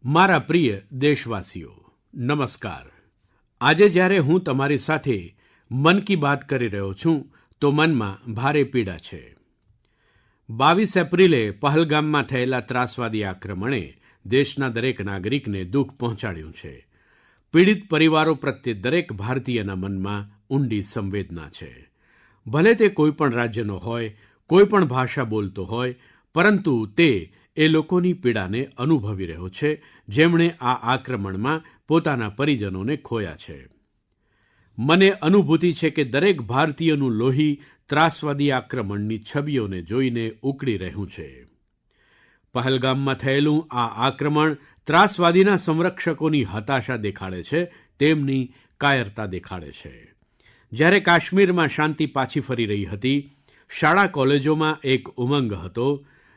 મારા પ્રિય દેશવાસીઓ, નમસ્કાર. આજે જ્યારે હું તમારી સાથે મન કી બાત કરી રહ્યો છું તો મનમાં ભારે પીડા છે. 22 એપ્રિલે પહલગામમાં થયેલા ત્રાસવાદી આક્રમણે દેશના દરેક નાગરિકને દુઃખ પહોંચાડ્યું છે. પીડિત પરિવારો પ્રત્યે દરેક ભારતીયના મનમાં ઊંડી સંવેદના છે. ભલે તે કોઈપણ રાજ્યનો હોય, કોઈપણ ભાષા બોલતો હોય, પરંતુ તે એ લોકોની પીડાને અનુભવી રહ્યો છે જેમણે આ આક્રમણમાં પોતાના પરિજનોને ખોયા છે. મને અનુભૂતિ છે કે દરેક ભારતીયનું લોહી ત્રાસવાદી આક્રમણની છબીઓને જોઈને ઉકળી રહ્યું છે. પહલગામમાં થયેલું આ આક્રમણ ત્રાસવાદીના સંરક્ષકોની હતાશા દેખાડે છે, તેમની કાયરતા દેખાડે છે. જ્યારે કાશ્મીરમાં શાંતિ પાછી ફરી રહી હતી, શાળા કોલેજોમાં એક ઉમંગ હતો,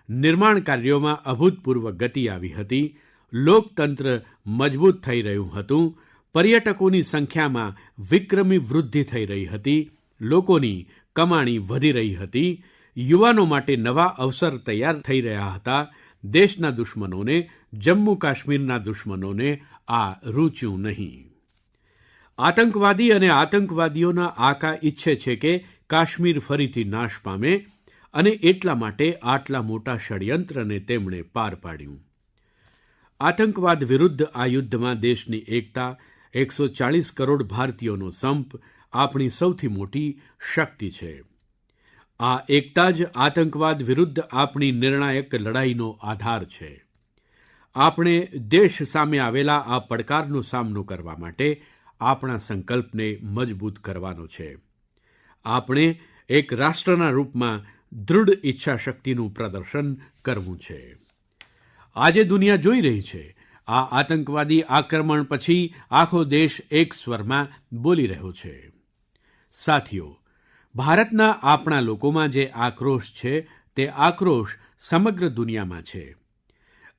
નિર્માણ કાર્યોમાં અભૂતપૂર્વ ગતિ આવી હતી, લોકતંત્ર મજબૂત થઈ રહ્યું હતું, પર્યટકોની સંખ્યામાં વિક્રમી વૃદ્ધિ થઈ રહી હતી, લોકોની કમાણી વધી રહી હતી, યુવાનો માટે નવા અવસર તૈયાર થઈ રહ્યા હતા. દેશના દુશ્મનોને, જમ્મુ કાશ્મીરના દુશ્મનોને આ રૂચ્યું નહીં. આતંકવાદી અને આતંકવાદીઓના આકા ઈચ્છે છે કે કાશ્મીર ફરીથી નાશ પામે અને એટલા માટે આટલા મોટા ષડયંત્રને તેમણે પાર પાડ્યું. આતંકવાદ વિરુદ્ધ આ યુદ્ધમાં દેશની એકતા, 140 કરોડ ભારતીયોનો સંપ આપણી સૌથી મોટી શક્તિ છે. આ એકતા જ આતંકવાદ વિરુદ્ધ આપણી નિર્ણાયક લડાઈનો આધાર છે. આપણે દેશ સામે આવેલા આ પડકારનો સામનો કરવા માટે આપણા સંકલ્પને મજબૂત કરવાનો છે. આપણે એક રાષ્ટ્રના રૂપમાં દૃઢ ઈચ્છાશક્તિનું પ્રદર્શન કરવું છે. આજે દુનિયા જોઈ રહી છે, આ આતંકવાદી આક્રમણ પછી આખો દેશ એક સ્વરમાં બોલી રહ્યો છે. સાથીઓ, ભારતના આપણા લોકોમાં જે આક્રોશ છે તે આક્રોશ સમગ્ર દુનિયામાં છે.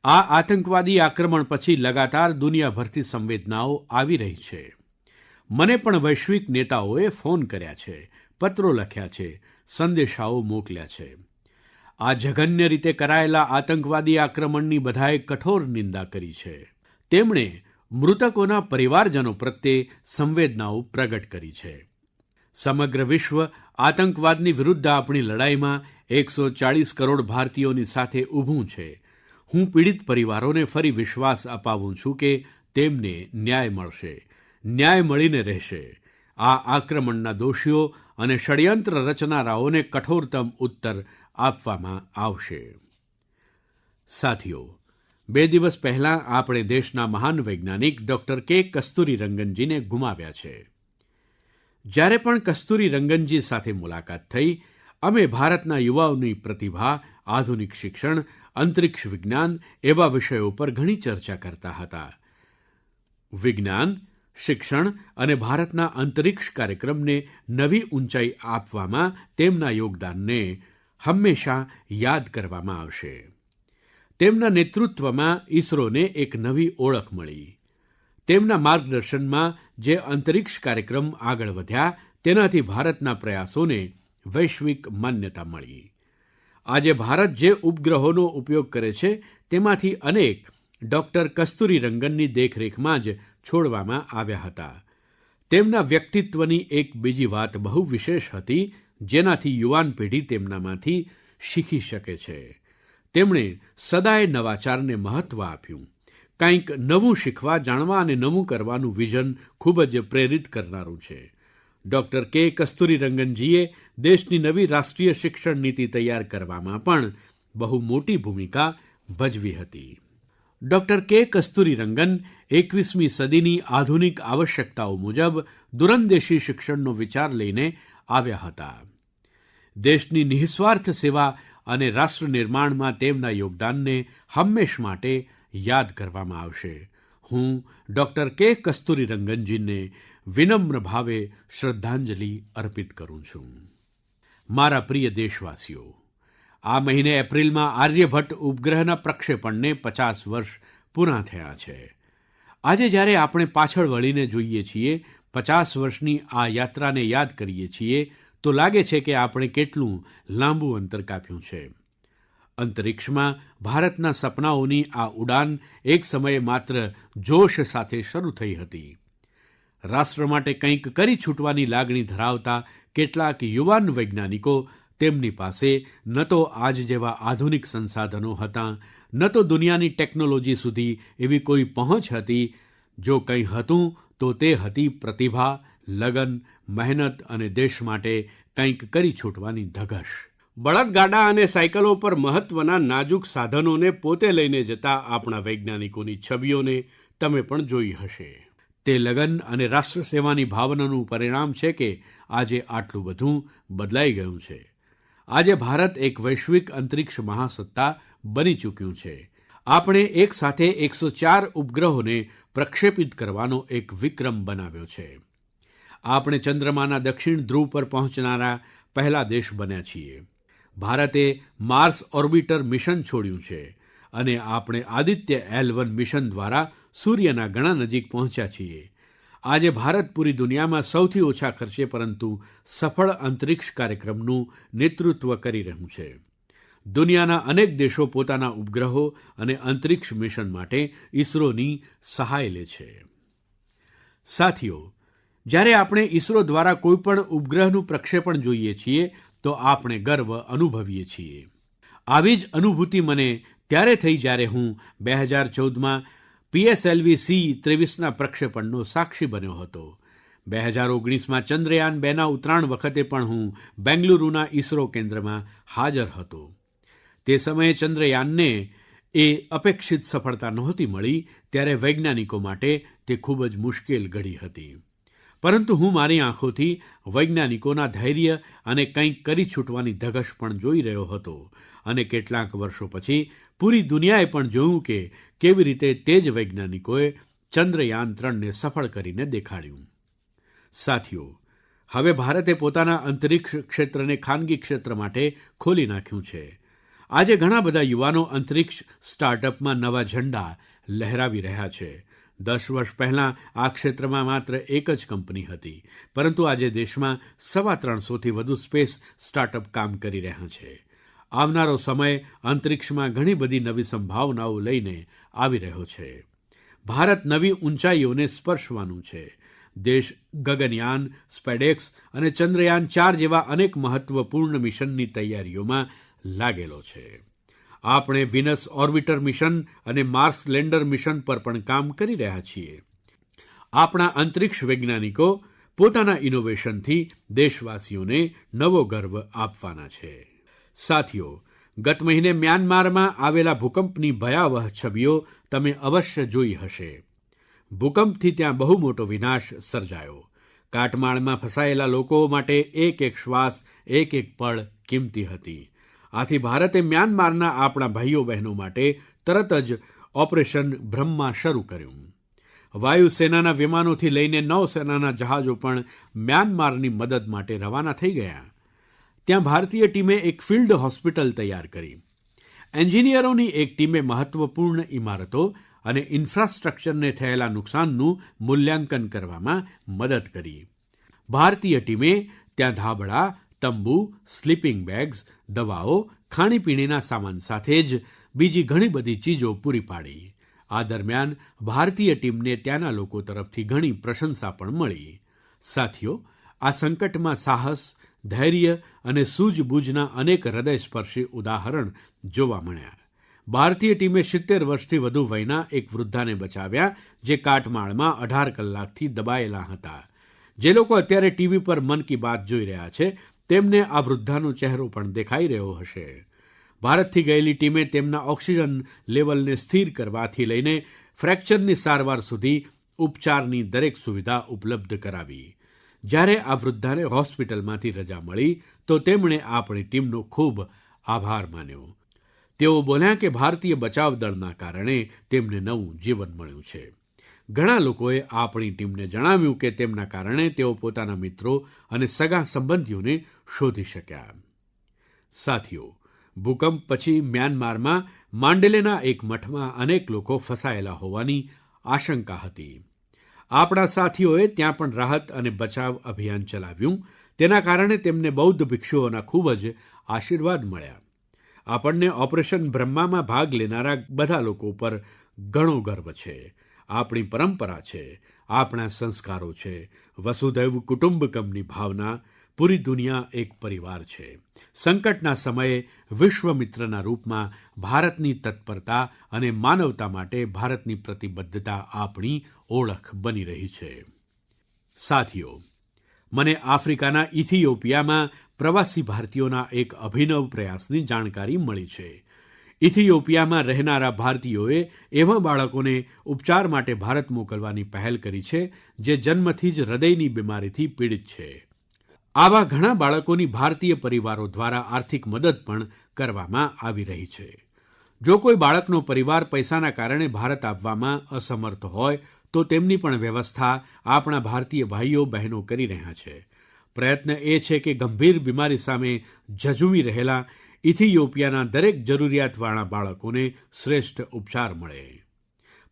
આ આતંકવાદી આક્રમણ પછી લગાતાર દુનિયાભરથી સંવેદનાઓ આવી રહી છે. મને પણ વૈશ્વિક નેતાઓએ ફોન કર્યા છે, પત્રો લખ્યા છે, સંદેશાઓ મોકલ્યા છે. આ જઘન્ય રીતે કરાયેલા આતંકવાદી આક્રમણની બધાએ કઠોર નિંદા કરી છે. તેમણે મૃતકોના પરિવારજનો પ્રત્યે સંવેદનાઓ પ્રગટ કરી છે. સમગ્ર વિશ્વ આતંકવાદની વિરુદ્ધ આપણી લડાઈમાં 140 કરોડ ભારતીયોની સાથે ઊભું છે. હું પીડિત પરિવારોને ફરી વિશ્વાસ અપાવું છું કે તેમને ન્યાય મળશે, ન્યાય મળીને રહેશે. આ આક્રમણના દોષીઓ અને ષડયંત્ર રચનારાઓને કઠોરતમ ઉત્તર આપવામાં આવશે. સાથીઓ, 2 દિવસ પહેલાં આપણે દેશના મહાન વૈજ્ઞાનિક ડૉક્ટર કે. કસ્તુરીરંગનજીને ગુમાવ્યા છે. જ્યારે પણ કસ્તુરીરંગનજી સાથે મુલાકાત થઈ, અમે ભારતના યુવાઓની પ્રતિભા, આધુનિક શિક્ષણ, અંતરિક્ષ વિજ્ઞાન એવા વિષયો પર ઘણી ચર્ચા કરતા હતા. વિજ્ઞાન, શિક્ષણ અને ભારતના અંતરિક્ષ કાર્યક્રમને નવી ઊંચાઈ આપવામાં તેમના યોગદાનને હંમેશા યાદ કરવામાં આવશે. તેમના નેતૃત્વમાં ઇસરોને એક નવી ઓળખ મળી. તેમના માર્ગદર્શનમાં જે અંતરિક્ષ કાર્યક્રમ આગળ વધ્યા, તેનાથી ભારતના પ્રયાસોને વૈશ્વિક માન્યતા મળી. આજે ભારત જે ઉપગ્રહોનો ઉપયોગ કરે છે, તેમાંથી અનેક ડૉક્ટર કસ્તુરીરંગનની દેખરેખમાં જ છોડવામાં આવ્યા હતા. તેમના વ્યક્તિત્વની એક બીજી વાત બહુ વિશેષ હતી, જેનાથી યુવાન પેઢી તેમનામાંથી શીખી શકે છે. તેમણે સદાય નવાચારને મહત્ત્વ આપ્યું. કંઈક નવું શીખવા, જાણવા અને નવું કરવાનું વિઝન ખૂબ જ પ્રેરિત કરનારું છે. ડૉક્ટર કે. કસ્તુરીરંગનજીએ દેશની નવી રાષ્ટ્રીય શિક્ષણ નીતિ તૈયાર કરવામાં પણ બહુ મોટી ભૂમિકા ભજવી હતી. ડૉક્ટર કે. કસ્તુરીરંગન 21મી સદીની આધુનિક આવશ્યકતાઓ મુજબ દૂરંદેશી શિક્ષણનો વિચાર લઈને આવ્યા હતા. દેશની નિઃસ્વાર્થ સેવા અને રાષ્ટ્ર નિર્માણમાં તેમના યોગદાનને હંમેશ માટે યાદ કરવામાં આવશે. હું ડૉક્ટર કે. કસ્તુરીરંગનજીને વિનમ્ર ભાવે શ્રદ્ધાંજલિ અર્પિત કરું છું. મારા પ્રિય દેશવાસીઓ, આ મહિને એપ્રિલમાં આર્યભટ્ટ ઉપગ્રહના પ્રક્ષેપણને 50 વર્ષ પૂરાં થયા છે. આજે જ્યારે આપણે પાછળ વળીને જોઈએ છીએ, 50 વર્ષની આ યાત્રાને યાદ કરીએ છીએ, તો લાગે છે કે આપણે કેટલું લાંબુ અંતર કાપ્યું છે. અંતરિક્ષમાં ભારતના સપનાઓની આ ઉડાન એક સમયે માત્ર જોશ સાથે શરૂ થઈ હતી. રાષ્ટ્ર માટે કંઈક કરી છૂટવાની લાગણી ધરાવતા કેટલાક યુવાન વૈજ્ઞાનિકો, તેમની પાસે ન તો આજ જેવા આધુનિક સંસાધનો હતાં, ન તો દુનિયાની ટેકનોલોજી સુધી એવી કોઈ પહોંચ હતી. જો કંઈ હતું તો તે હતી પ્રતિભા, લગન, મહેનત અને દેશ માટે કંઈક કરી છૂટવાની ધગશ. બળદગાડા અને સાયકલો પર મહત્ત્વના નાજુક સાધનોને પોતે લઈને જતા આપણા વૈજ્ઞાનિકોની છબીઓને તમે પણ જોઈ હશે. તે લગન અને રાષ્ટ્ર સેવાની ભાવનાનું પરિણામ છે કે આજે આટલું બધું બદલાઈ ગયું છે. આજે ભારત એક વૈશ્વિક અંતરિક્ષ મહાસત્તા બની ચૂક્યું છે. આપણે એક સાથે 104 ઉપગ્રહોને પ્રક્ષેપિત કરવાનો એક વિક્રમ બનાવ્યો છે. આપણે ચંદ્રમાના દક્ષિણ ધ્રુવ પર પહોંચનારા પહેલા દેશ બન્યા છીએ. ભારતે માર્સ ઓર્બિટર મિશન છોડ્યું છે અને આપણે આદિત્ય L1 મિશન દ્વારા સૂર્યના ઘણા નજીક પહોંચ્યા છીએ. આજે ભારત પૂરી દુનિયામાં સૌથી ઓછા ખર્ચે પરંતુ સફળ અંતરિક્ષ કાર્યક્રમનું નેતૃત્વ કરી રહ્યું છે. દુનિયાના અનેક દેશો પોતાના ઉપગ્રહો અને અંતરિક્ષ મિશન માટે ઇસરોની સહાય લે છે. સાથીઓ, જ્યારે આપણે ઇસરો દ્વારા કોઈપણ ઉપગ્રહનું પ્રક્ષેપણ જોઈએ છીએ તો આપણે ગર્વ અનુભવીએ છીએ. આવી જ અનુભૂતિ મને ત્યારે થઈ જ્યારે હું 2014માં PSLV-C-23ના પ્રક્ષેપણનો સાક્ષી બન્યો હતો. 2019માં ચંદ્રયાન-2ના ઉતરાણ વખતે પણ હું બેંગલુરુના ઇસરો કેન્દ્રમાં હાજર હતો. તે સમયે ચંદ્રયાનને એ અપેક્ષિત સફળતા નહોતી મળી, ત્યારે વૈજ્ઞાનિકો માટે તે ખૂબ જ મુશ્કેલ ઘડી હતી. પરંતુ હું મારી આંખોથી વૈજ્ઞાનિકોના ધૈર્ય અને કંઈક કરી છૂટવાની ધગશ પણ જોઈ રહ્યો હતો અને કેટલાંક વર્ષો પછી પૂરી દુનિયાએ પણ જોયું કે કેવી રીતે તે જ વૈજ્ઞાનિકોએ ચંદ્રયાન-3ને સફળ કરીને દેખાડ્યું. સાથીઓ, હવે ભારતે પોતાના અંતરિક્ષ ક્ષેત્રને ખાનગી ક્ષેત્ર માટે ખોલી નાખ્યું છે. આજે ઘણા બધા યુવાનો અંતરિક્ષ સ્ટાર્ટઅપમાં નવા ઝંડા લહેરાવી રહ્યા છે. 10 વર્ષ પહેલાં આ ક્ષેત્રમાં માત્ર એક જ કંપની હતી, પરંતુ આજે દેશમાં 350થી વધુ સ્પેસ સ્ટાર્ટઅપ કામ કરી રહ્યા છે. આવનારો સમય અંતરિક્ષમાં ઘણી બધી નવી સંભાવનાઓ લઈને આવી રહ્યો છે. ભારત નવી ઊંચાઈઓને સ્પર્શવાનું છે. દેશ ગગનયાન, સ્પેડેક્સ અને ચંદ્રયાન-4 જેવા અનેક મહત્ત્વપૂર્ણ મિશનની તૈયારીઓમાં લાગેલો છે. આપણે વિનસ ઓર્બિટર મિશન અને માર્સ લેન્ડર મિશન પર પણ કામ કરી રહ્યા છીએ. આપણા અંતરિક્ષ વૈજ્ઞાનિકો પોતાના ઇનોવેશનથી દેશવાસીઓને નવો ગર્વ આપવાના છે. સાથીઓ, ગત મહિને મ્યાનમારમાં આવેલા ભૂકંપની ભયાવહ છબીઓ તમે અવશ્ય જોઈ હશે. ભૂકંપથી ત્યાં બહુ મોટો વિનાશ સર્જાયો. કાટમાળમાં ફસાયેલા લોકો માટે એક એક શ્વાસ, એક એક પળ કિંમતી હતી. આથી ભારતે મ્યાનમારના આપણા ભાઈઓ બહેનો માટે તરત જ ઓપરેશન બ્રહ્મા શરૂ કર્યું. વાયુસેનાના વિમાનોથી લઈને નૌસેનાના જહાજો પણ મ્યાનમારની મદદ માટે રવાના થઈ ગયા. ત્યાં ભારતીય ટીમે એક ફિલ્ડ હોસ્પિટલ તૈયાર કરી. એન્જિનિયરોની એક ટીમે મહત્ત્વપૂર્ણ ઇમારતો અને ઇન્ફ્રાસ્ટ્રક્ચરને થયેલા નુકસાનનું મૂલ્યાંકન કરવામાં મદદ કરી. ભારતીય ટીમે ત્યાં ધાબળા, તંબુ, સ્લીપિંગ બેગ્સ, દવાઓ, ખાણીપીણીના સામાન સાથે જ બીજી ઘણી બધી ચીજો પૂરી પાડી. આ દરમિયાન ભારતીય ટીમને ત્યાંના લોકો તરફથી ઘણી પ્રશંસા પણ મળી. સાથીઓ, આ સંકટમાં સાહસ, ધૈર્ય અને સૂઝબૂઝના અનેક હૃદયસ્પર્શી ઉદાહરણ જોવા મળ્યા. ભારતીય ટીમે 70 વર્ષથી વધુ વયના એક વૃદ્ધાને બચાવ્યા, જે કાટમાળમાં 18 કલાકથી દબાયેલા હતા. જે લોકો અત્યારે ટીવી પર મન કી બાત જોઈ રહ્યા છે, તેમને આ વૃદ્ધાનો ચહેરો પણ દેખાઈ રહ્યો હશે. ભારતથી ગયેલી ટીમે તેમના ઓક્સિજન લેવલને સ્થિર કરવાથી લઈને ફ્રેક્ચરની સારવાર સુધી ઉપચારની દરેક સુવિધા ઉપલબ્ધ કરાવી. જ્યારે આ વૃદ્ધાને હોસ્પિટલમાંથી રજા મળી તો તેમણે આપણી ટીમનો ખૂબ આભાર માન્યો. તેઓ બોલ્યા કે ભારતીય બચાવ દળના કારણે તેમને નવું જીવન મળ્યું છે. ઘણા લોકોએ આપણી ટીમને જણાવ્યું કે તેમના કારણે તેઓ પોતાના મિત્રો અને સગા સંબંધીઓને શોધી શક્યા. સાથીઓ, ભૂકંપ પછી મ્યાનમારમાં માંડલેના એક મઠમાં અનેક લોકો ફસાયેલા હોવાની આશંકા હતી. આપણા સાથીઓએ ત્યાં પણ રાહત અને બચાવ અભિયાન ચલાવ્યું. તેના કારણે તેમને બૌદ્ધ ભિક્ષુઓના ખૂબ જ આશીર્વાદ મળ્યા. આપણને ઓપરેશન બ્રહ્મામાં ભાગ લેનારા બધા લોકો પર ઘણો ગર્વ છે. આપણી પરંપરા છે, આપણા સંસ્કારો છે, વસુધૈવ કુટુંબકમની ભાવના. પૂરી દુનિયા એક પરિવાર છે. સંકટના સમયે વિશ્વમિત્રના રૂપમાં ભારતની તત્પરતા અને માનવતા માટે ભારતની પ્રતિબદ્ધતા આપણી ઓળખ બની રહી છે. સાથીઓ, મને આફ્રિકાના ઇથિયોપિયામાં પ્રવાસી ભારતીયોના એક અભિનવ પ્રયાસની જાણકારી મળી છે. ઇથિયોપિયામાં રહેનારા ભારતીયોએ એવાં બાળકોને ઉપચાર માટે ભારત મોકલવાની પહેલ કરી છે જે જન્મથી જ હૃદયની બીમારીથી પીડિત છે. આવા ઘણા બાળકોની ભારતીય પરિવારો દ્વારા આર્થિક મદદ પણ કરવામાં આવી રહી છે. જો કોઈ બાળકનો પરિવાર પૈસાના કારણે ભારત આવવામાં અસમર્થ હોય તો તેમની પણ વ્યવસ્થા આપણા ભારતીય ભાઈઓ બહેનો કરી રહ્યા છે. પ્રયત્ન એ છે કે ગંભીર બીમારી સામે ઝઝૂમી રહેલા ઇથિયોપિયાના દરેક જરૂરિયાતવાળા બાળકોને શ્રેષ્ઠ ઉપચાર મળે.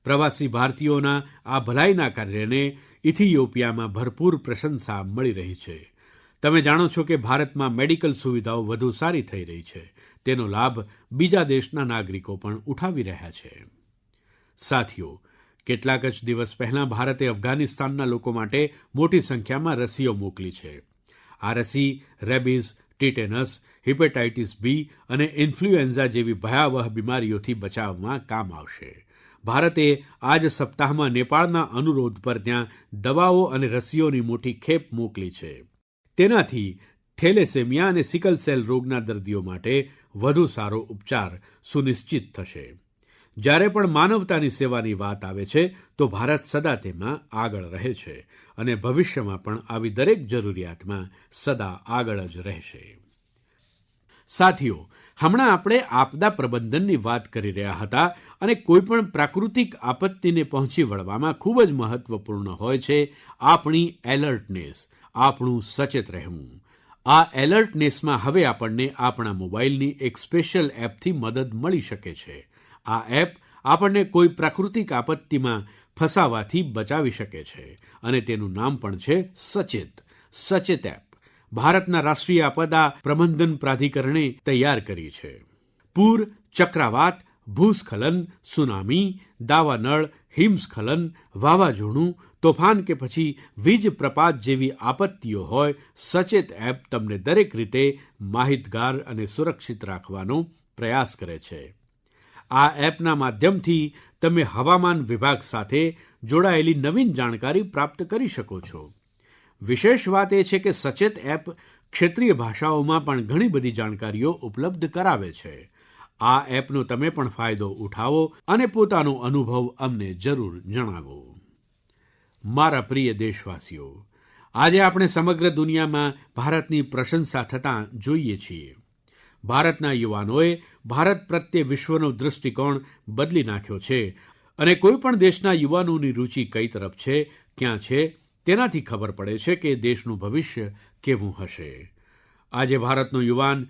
પ્રવાસી ભારતીયોના આ ભલાઈના કાર્યને ઇથિયોપિયામાં ભરપૂર પ્રશંસા મળી રહી છે. તમે જાણો છો કે ભારતમાં મેડિકલ સુવિધાઓ વધુ સારી થઈ રહી છે. તેનો લાભ બીજા દેશના નાગરિકો પણ ઉઠાવી રહ્યા છે. સાથીઓ, કેટલાક જ દિવસ પહેલાં ભારતે અફઘાનિસ્તાનના લોકો માટે મોટી સંખ્યામાં રસીઓ મોકલી છે. આ રસી રેબિઝ, ટીટેનસ, હિપેટાઇટિસ બી અને ઇન્ફ્લુએન્ઝા જેવી ભયાવહ બીમારીઓથી બચાવમાં કામ આવશે. ભારતે આ જ સપ્તાહમાં નેપાળના અનુરોધ પર ત્યાં દવાઓ અને રસીઓની મોટી ખેપ મોકલી છે. તેનાથી થેલેસેમિયા અને સિકલ સેલ રોગના દર્દીઓ માટે વધુ સારો ઉપચાર સુનિશ્ચિત થશે. જ્યારે પણ માનવતાની સેવાની વાત આવે છે તો ભારત સદા તેમાં આગળ રહે છે અને ભવિષ્યમાં પણ આવી દરેક જરૂરિયાતમાં સદા આગળ જ રહેશે. સાથીઓ, હમણાં આપણે આપદા પ્રબંધનની વાત કરી રહ્યા હતા અને કોઈપણ પ્રાકૃતિક આપત્તિને પહોંચી વળવામાં ખૂબ જ મહત્ત્વપૂર્ણ હોય છે આપણી એલર્ટનેસ, આપણું સચેત રહેવું. આ એલર્ટનેસમાં હવે આપણને આપણા મોબાઇલની એક સ્પેશિયલ એપથી મદદ મળી શકે છે. આ એપ આપણને કોઈ પ્રાકૃતિક આપત્તિમાં ફસાવાથી બચાવી શકે છે અને તેનું નામ પણ છે સચેત એપ. ભારતના રાષ્ટ્રીય આપદા પ્રબંધન પ્રાધિકરણે તૈયાર કરી છે. પૂર, ચક્રાવાત, ભૂસ્ખલન, સુનામી, દાવાનળ, હિમસ્ખલન, વાવાઝોડું, તોફાન કે પછી વીજ પ્રપાત જેવી આપત્તિઓ હોય, સચેત એપ તમને દરેક રીતે માહિતગાર અને સુરક્ષિત રાખવાનો પ્રયાસ કરે છે. આ એપના માધ્યમથી તમે હવામાન વિભાગ સાથે જોડાયેલી નવીન જાણકારી પ્રાપ્ત કરી શકો છો. વિશેષ વાત એ છે કે સચેત એપ ક્ષેત્રીય ભાષાઓમાં પણ ઘણી બધી જાણકારીઓ ઉપલબ્ધ કરાવે છે. આ એપનો તમે પણ ફાયદો ઉઠાવો અને પોતાનો અનુભવ અમને જરૂર જણાવો. મારા પ્રિય દેશવાસીઓ, આજે આપણે સમગ્ર દુનિયામાં ભારતની પ્રશંસા થતાં જોઈએ છીએ. ભારતના યુવાનોએ ભારત પ્રત્યે વિશ્વનો દૃષ્ટિકોણ બદલી નાખ્યો છે અને કોઈ પણ દેશના યુવાનોની રુચિ કઈ તરફ છે, ક્યાં છે, તેનાથી ખબર પડે છે કે દેશનું ભવિષ્ય કેવું હશે. આજે ભારતનો યુવાન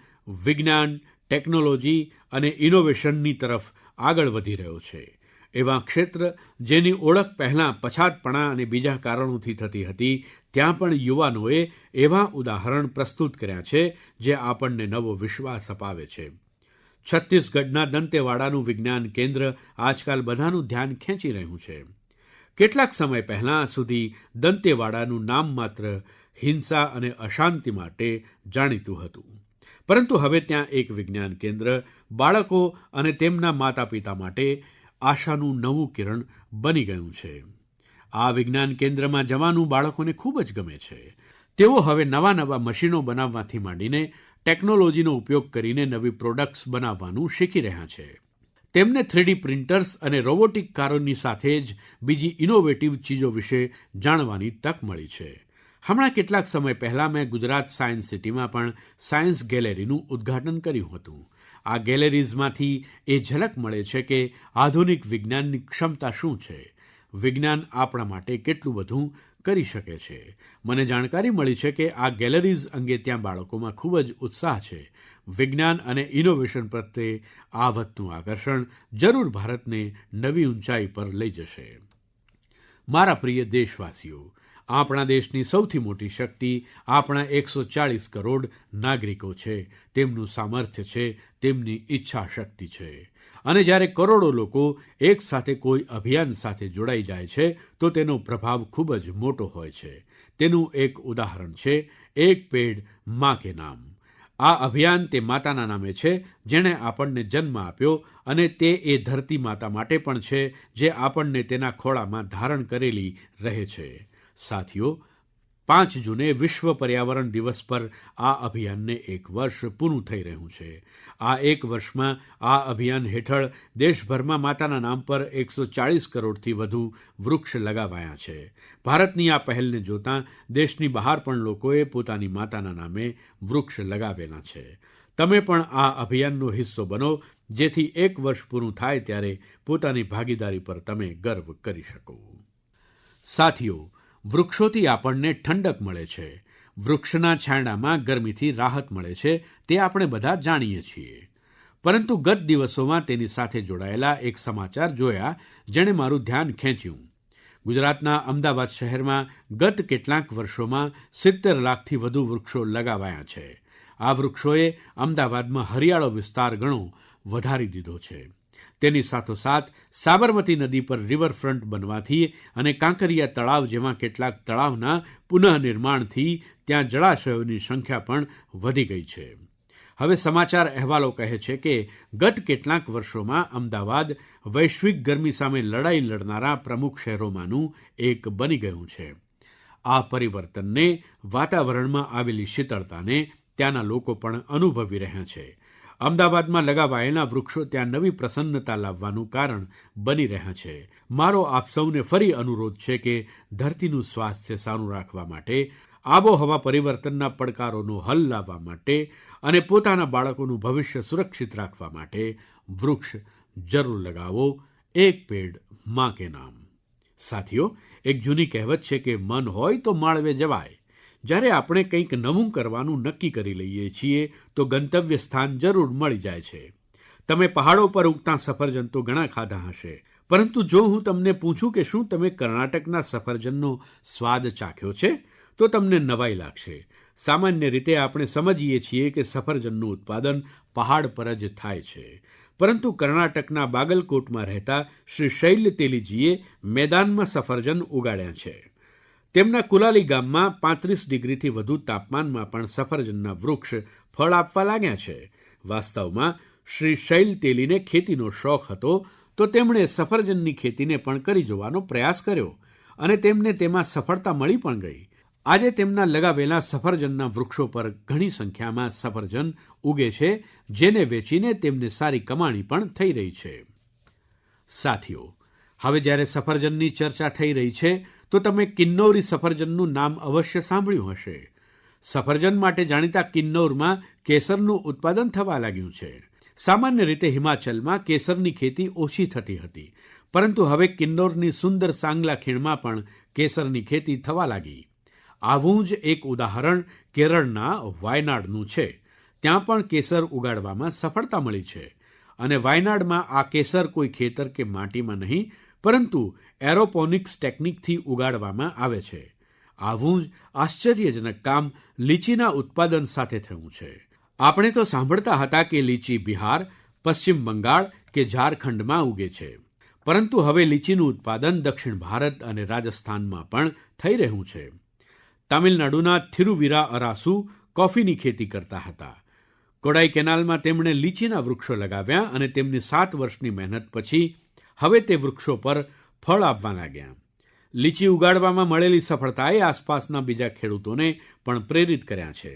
વિજ્ઞાન, ટેકનોલોજી અને ઇનોવેશનની તરફ આગળ વધી રહ્યો છે. એવાં ક્ષેત્ર જેની ઓળખ પહેલાં પછાતપણા અને બીજા કારણોથી થતી હતી, ત્યાં પણ યુવાનોએ એવાં ઉદાહરણ પ્રસ્તુત કર્યાં છે જે આપણને નવો વિશ્વાસ અપાવે છે. છત્તીસગઢના દંતેવાડાનું વિજ્ઞાન કેન્દ્ર આજકાલ બધાનું ધ્યાન ખેંચી રહ્યું છે. કેટલાક સમય પહેલાં સુધી દંતેવાડાનું નામ માત્ર હિંસા અને અશાંતિ માટે જાણીતું હતું, પરંતુ હવે ત્યાં એક વિજ્ઞાન કેન્દ્ર બાળકો અને તેમના માતાપિતા માટે આશાનું નવું કિરણ બની ગયું છે. આ વિજ્ઞાન કેન્દ્રમાં જવાનું બાળકોને ખૂબ જ ગમે છે. તેઓ હવે નવાં મશીનો બનાવવાથી માંડીને ટેકનોલોજીનો ઉપયોગ કરીને નવી પ્રોડક્ટ્સ બનાવવાનું શીખી રહ્યા છે. તેમને 3D પ્રિન્ટર્સ અને રોબોટિક કારોની સાથે જ બીજી ઇનોવેટિવ ચીજો વિશે જાણવાની તક મળી છે. હમણાં કેટલાક સમય પહેલાં મેં ગુજરાત સાયન્સ સિટીમાં પણ સાયન્સ ગેલેરીનું ઉદ્ઘાટન કર્યું હતું. આ ગેલેરીઝમાંથી એ ઝલક મળે છે કે આધુનિક વિજ્ઞાનની ક્ષમતા શું છે, વિજ્ઞાન આપણા માટે કેટલું બધું કરી શકે છે. મને જાણકારી મળી છે કે આ ગેલેરીઝ અંગે ત્યાં બાળકોમાં ખૂબ જ ઉત્સાહ છે. વિજ્ઞાન અને ઇનોવેશન પ્રત્યે આ વધતું આકર્ષણ જરૂર ભારતને નવી ઊંચાઈ પર લઈ જશે. મારા પ્રિય દેશવાસીઓ, આપણા દેશની સૌથી મોટી શક્તિ આપણા 140 કરોડ નાગરિકો છે, તેમનું સામર્થ્ય છે, તેમની ઈચ્છા શક્તિ છે. અને જ્યારે કરોડો લોકો એક સાથે કોઈ અભિયાન સાથે જોડાઈ જાય છે તો તેનો પ્રભાવ ખૂબ જ મોટો હોય છે. તેનું એક ઉદાહરણ છે એક પેડ માં કે નામ. આ અભિયાન તે માતાના નામે છે જેણે આપણને જન્મ આપ્યો, અને તે એ ધરતી માતા માટે પણ છે જે આપણને તેના ખોળામાં ધારણ કરેલી રહે છે. સાથીઓ, 5 જૂને વિશ્વ પર્યાવરણ દિવસ પર આ અભિયાનને 1 વર્ષ પૂરું થઈ રહ્યું છે. આ 1 વર્ષમાં આ અભિયાન હેઠળ દેશભરમાં માતાના નામ પર 140 કરોડથી વધુ વૃક્ષ લગાવાયા છે. ભારતની આ પહેલને જોતાં દેશની બહાર પણ લોકોએ પોતાની માતાના નામે વૃક્ષ લગાવેલા છે. તમે પણ આ અભિયાનનો હિસ્સો બનો, જેથી 1 વર્ષ પૂરું થાય ત્યારે પોતાની ભાગીદારી પર તમે ગર્વ કરી શકો. સાથીઓ, વૃક્ષોથી આપણને ઠંડક મળે છે, વૃક્ષના છાંયડામાં ગરમીથી રાહત મળે છે, તે આપણે બધા જાણીએ છીએ. પરંતુ ગત દિવસોમાં તેની સાથે જોડાયેલા એક સમાચાર જોયા જેણે મારું ધ્યાન ખેંચ્યું. ગુજરાતના અમદાવાદ શહેરમાં ગત કેટલાંક વર્ષોમાં 70 લાખથી વધુ વૃક્ષો લગાવાયા છે. આ વૃક્ષોએ અમદાવાદમાં હરિયાળો વિસ્તાર ઘણો વધારી દીધો છે. તેની સાથોસાથ સાબરમતી નદી પર રિવરફ્રન્ટ બનવાથી અને કાંકરિયા તળાવ જેવા કેટલાક તળાવના પુનઃનિર્માણથી ત્યાં જળાશયોની સંખ્યા પણ વધી ગઈ છે. હવે સમાચાર અહેવાલો કહે છે કે ગત કેટલાંક વર્ષોમાં અમદાવાદ વૈશ્વિક ગરમી સામે લડાઈ લડનારા પ્રમુખ શહેરોમાંનું એક બની ગયું છે. આ પરિવર્તનને, વાતાવરણમાં આવેલી શીતળતાને ત્યાંના લોકો પણ અનુભવી રહ્યા છે. અમદાવાદમાં લગાવાયેલા વૃક્ષો ત્યાં નવી પ્રસન્નતા લાવવાનું કારણ બની રહ્યા છે. મારો આપ સૌને ફરી અનુરોધ છે કે ધરતીનું સ્વાસ્થ્ય સારું રાખવા માટે, આબોહવા પરિવર્તનના પડકારોનો હલ લાવવા માટે અને પોતાના બાળકોનું ભવિષ્ય સુરક્ષિત રાખવા માટે વૃક્ષ જરૂર લગાવો. એક પેડ માં કે નામ. સાથીઓ, એક જૂની કહેવત છે કે મન હોય તો માળવે જવાય. જ્યારે આપણે કંઈક નવું કરવાનું નક્કી કરી લઈએ છીએ તો ગંતવ્ય સ્થાન જરૂર મળી જાય છે. તમે પહાડો પર ઉગતા સફરજન તો ઘણા ખાધા હશે, પરંતુ જો હું તમને પૂછું કે શું તમે કર્ણાટકના સફરજનનો સ્વાદ ચાખ્યો છે, તો તમને નવાઈ લાગશે. સામાન્ય રીતે આપણે સમજીએ છીએ કે સફરજનનું ઉત્પાદન પહાડ પર જ થાય છે, પરંતુ કર્ણાટકના બાગલકોટમાં રહેતા શ્રી શૈલ તેલીજીએ મેદાનમાં સફરજન ઉગાડ્યા છે. તેમના કુલાલી ગામમાં 35 ડિગ્રીથી વધુ તાપમાનમાં પણ સફરજનના વૃક્ષ ફળ આપવા લાગ્યા છે. વાસ્તવમાં શ્રી શૈલ તેલીને ખેતીનો શોખ હતો, તો તેમણે સફરજનની ખેતીને પણ કરી જોવાનો પ્રયાસ કર્યો અને તેમને તેમાં સફળતા મળી પણ ગઈ. આજે તેમના લગાવેલા સફરજનના વૃક્ષો પર ઘણી સંખ્યામાં સફરજન ઉગે છે, જેને વેચીને તેમને સારી કમાણી પણ થઈ રહી છે. સાથીઓ, હવે જ્યારે સફરજનની ચર્ચા થઈ રહી છે તો તમે કિન્નૌરી સફરજનનું નામ અવશ્ય સાંભળ્યું હશે. સફરજન માટે જાણીતા કિન્નૌરમાં કેસરનું ઉત્પાદન થવા લાગ્યું છે. સામાન્ય રીતે હિમાચલમાં કેસરની ખેતી ઓછી થતી હતી, પરંતુ હવે કિન્નૌરની સુંદર સાંગલા ખીણમાં પણ કેસરની ખેતી થવા લાગી. આવું જ એક ઉદાહરણ કેરળના વાયનાડનું છે. ત્યાં પણ કેસર ઉગાડવામાં સફળતા મળી છે. અને વાયનાડમાં આ કેસર કોઈ ખેતર કે માટીમાં નહીં, પરંતુ એરોપોનિક્સ ટેકનિકથી ઉગાડવામાં આવે છે. આવું જ આશ્ચર્યજનક કામ લીચીના ઉત્પાદન સાથે થયું છે. આપણે તો સાંભળતા હતા કે લીચી બિહાર, પશ્ચિમ બંગાળ કે ઝારખંડમાં ઉગે છે, પરંતુ હવે લીચીનું ઉત્પાદન દક્ષિણ ભારત અને રાજસ્થાનમાં પણ થઈ રહ્યું છે. તમિલનાડુના થિરુવિરા અરાસુ કોફીની ખેતી કરતા હતા. કોડાઈ કેનાલમાં તેમણે લીચીના વૃક્ષો લગાવ્યા અને તેમની 7 વર્ષની મહેનત પછી હવે તે વૃક્ષો પર ફળ આપવા લાગ્યા. લીચી ઉગાડવામાં મળેલી સફળતાએ આસપાસના બીજા ખેડૂતોને પણ પ્રેરિત કર્યા છે.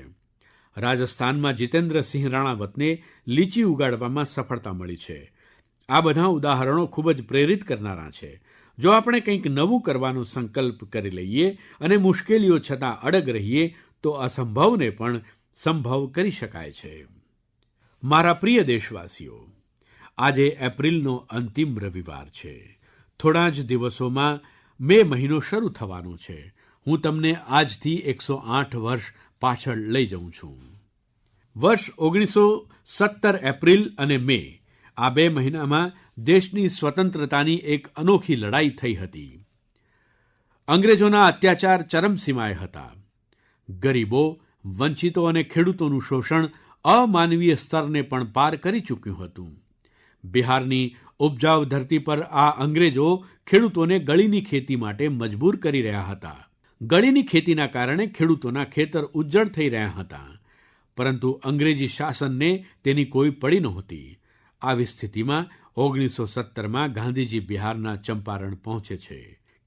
રાજસ્થાનમાં જીતેન્દ્રસિંહ રાણાવતને લીચી ઉગાડવામાં સફળતા મળી છે. આ બધા ઉદાહરણો ખૂબ જ પ્રેરિત કરનારા છે. જો આપણે કંઈક નવું કરવાનો સંકલ્પ કરી લઈએ અને મુશ્કેલીઓ છતાં અડગ રહીએ તો અસંભવને પણ સંભવ કરી શકાય છે. મારા પ્રિય દેશવાસીઓ, આજે એપ્રિલનો અંતિમ રવિવાર છે. થોડા જ દિવસોમાં મે મહિનો શરૂ થવાનો છે. હું તમને આજથી 108 વર્ષ પાછળ લઈ જઉં છું. વર્ષ 1917 એપ્રિલ અને મે, આ 2 મહિનામાં દેશની સ્વતંત્રતાની એક અનોખી લડાઈ થઈ હતી. અંગ્રેજોના અત્યાચાર ચરમસીમાએ હતા. ગરીબો, વંચિતો અને ખેડૂતોનું શોષણ અમાનવીય સ્તરને પણ પાર કરી ચૂક્યું હતું. બિહારની ઉપજાઉ ધરતી પર આ અંગ્રેજો ખેડૂતોને ગળીની ખેતી માટે મજબૂર કરી રહ્યા હતા. ગળીની ખેતીના કારણે ખેડૂતોના ખેતર ઉજ્જડ થઈ રહ્યા હતા, પરંતુ અંગ્રેજી શાસનને તેની કોઈ પડી નહોતી. આવી સ્થિતિમાં 1917માં ગાંધીજી બિહારના ચંપારણ પહોંચે છે.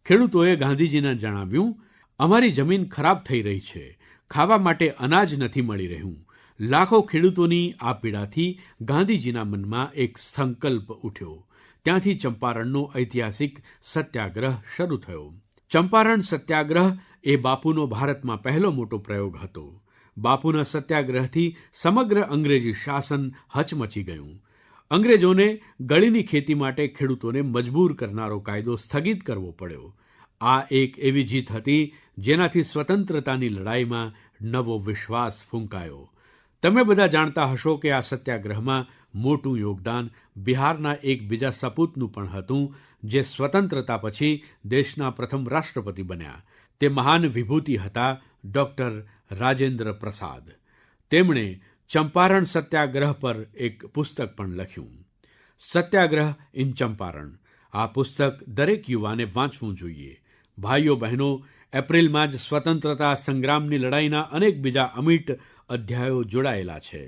ખેડૂતોએ ગાંધીજીને જણાવ્યું, અમારી જમીન ખરાબ થઈ રહી છે, ખાવા માટે અનાજ નથી મળી રહ્યું. લાખો ખેડૂતોની આ પીડાથી ગાંધીજીના મનમાં એક સંકલ્પ ઉઠ્યો. ત્યાંથી ચંપારણનો ઐતિહાસિક સત્યાગ્રહ શરૂ થયો. ચંપારણ સત્યાગ્રહ એ બાપુનો ભારતમાં પહેલો મોટો પ્રયોગ હતો. બાપુના સત્યાગ્રહથી સમગ્ર અંગ્રેજી શાસન હચમચી ગયું. અંગ્રેજોને ગળીની ખેતી માટે ખેડૂતોને મજબૂર કરનારો કાયદો સ્થગિત કરવો પડ્યો. આ એક એવી જીત હતી જેનાથી સ્વતંત્રતાની લડાઈમાં નવો વિશ્વાસ ફૂંકાયો. તમે બધા જાણતા હશો કે આ સત્યાગ્રહમાં મોટું યોગદાન બિહારના એક બીજા સપૂતનું પણ હતું, જે સ્વતંત્રતા પછી દેશના પ્રથમ રાષ્ટ્રપતિ બન્યા. તે મહાન વિભૂતિ હતા ડૉક્ટર રાજેન્દ્ર પ્રસાદ. તેમણે ચંપારણ સત્યાગ્રહ પર એક પુસ્તક પણ લખ્યું, સત્યાગ્રહ ઇન ચંપારણ. આ પુસ્તક દરેક યુવાને વાંચવું જોઈએ. ભાઈઓ બહેનો, એપ્રિલમાં જ સ્વતંત્રતા સંગ્રામની લડાઈના અનેક બીજા અમિટ અધ્યાયો જોડાયેલા છે.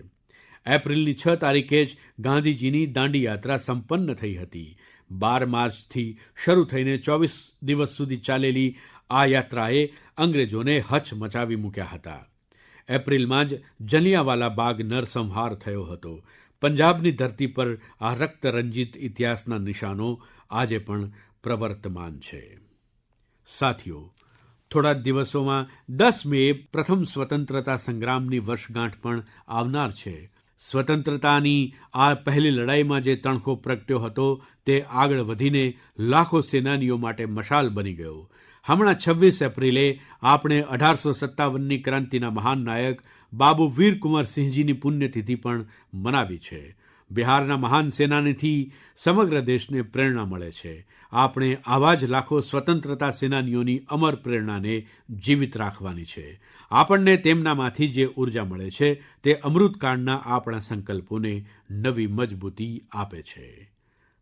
એપ્રિલની 6 તારીખે જ ગાંધીજીની દાંડી યાત્રા સંપન્ન થઈ હતી. 12 માર્ચથી શરૂ થઈને 24 દિવસ સુધી ચાલેલી આ યાત્રાએ અંગ્રેજોને હચમચાવી મૂક્યા હતા. એપ્રિલમાં જ જલિયાંવાલા બાગ નરસંહાર થયો હતો. પંજાબની ધરતી પર આ રક્તરંજિત ઇતિહાસના નિશાનો આજે પણ પ્રવર્તમાન છે. સાથીઓ, થોડા જ દિવસોમાં 10 મેએ પ્રથમ સ્વતંત્રતા સંગ્રામની વર્ષગાંઠ પણ આવનાર છે. સ્વતંત્રતાની આ પહેલી લડાઈમાં જે તણખો પ્રગટ્યો હતો તે આગળ વધીને લાખો સેનાનીઓ માટે મશાલ બની ગયો. હમણાં 26 એપ્રિલે આપણે 1857ની ક્રાંતિના મહાન નાયક બાબુ વીરકુંવરસિંહજીની પુણ્યતિથિ પણ મનાવી છે. બિહારના મહાન સેનાનીથી સમગ્ર દેશને પ્રેરણા મળે છે. આપણે આવા જ લાખો સ્વતંત્રતા સેનાનીઓની અમર પ્રેરણાને જીવિત રાખવાની છે. આપણને તેમનામાંથી જે ઊર્જા મળે છે તે અમૃતકાળના આપણા સંકલ્પોને નવી મજબૂતી આપે છે.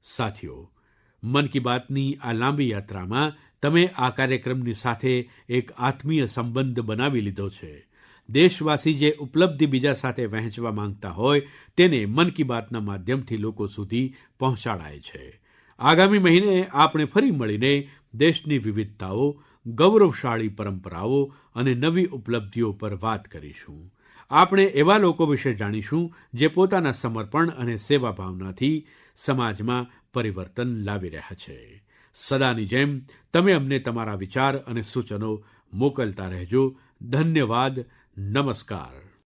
સાથીઓ, મન કી બાતની આ લાંબી યાત્રામાં તમે આ કાર્યક્રમની સાથે એક આત્મીય સંબંધ બનાવી લીધો છે. દેશવાસી જે ઉપલબ્ધિ બીજા સાથે વહેંચવા માંગતા હોય તેને મન કી બાતના માધ્યમથી લોકો સુધી પહોંચાડાય છે. આગામી મહિને આપણે ફરી મળીને દેશની વિવિધતાઓ, ગૌરવશાળી પરંપરાઓ અને નવી ઉપલબ્ધિઓ પર વાત કરીશું. આપણે એવા લોકો વિશે જાણીશું જે પોતાના સમર્પણ અને સેવા ભાવનાથી સમાજમાં પરિવર્તન લાવી રહ્યા છે. સદાની જેમ તમે અમને તમારા વિચાર અને સૂચનો મોકલતા રહેજો. ધન્યવાદ. નમસ્કાર.